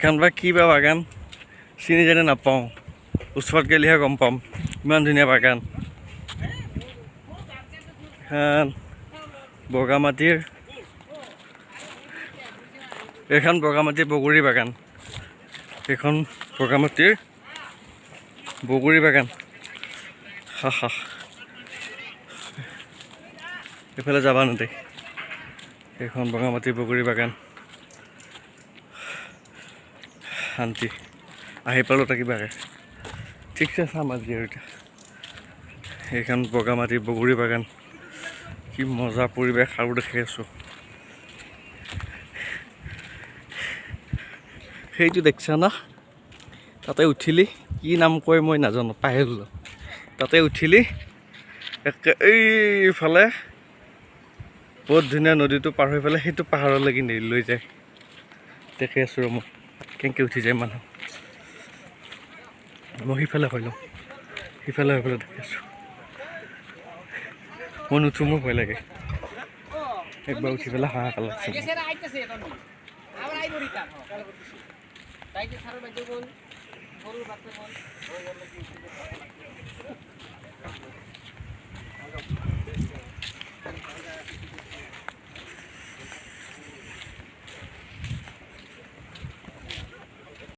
এখন বা কি বা বাগান চিনি জানি নাপাওঁ, ওচৰত গ'লেহে গম পাম। ইমান ধুনীয়া বাগান। এখন বগামাটিৰ বগৰী বাগান। এইখন বগামাটিৰ বগৰী বাগান। হা হা, এইফালে যাবা নেকি? এইখন বগামাটিৰ বগৰী বাগান। শান্তি আহি পালোঁ কিবাকে। ঠিকছে চাম আজি আৰু এতিয়া। এইখন বগামাটিৰ বগৰী বাগান। কি মজা পৰিৱেশ আৰু দেখি আছোঁ। সেইটো দেখিছা না? তাতে উঠিলি, কি নাম কয় মই নাজানো, পাহৰিলোঁ। তাতে উঠিলি একে এইফালে বহুত ধুনীয়া নদীটো পাৰ হৈ পেলাই সেইটো পাহাৰলৈকে লৈ যায়। দেখি আছোঁ ৰ মই কেনেকৈ উঠি যায় মানুহ। মই সিফালে হৈ লওঁ, সিফালে হৈ পেলাই দেখি আছোঁ। মই নুঠোঁ, মোৰ ভয় লাগে। একবাৰ উঠি পেলাই হাহাকাৰ লাগছে।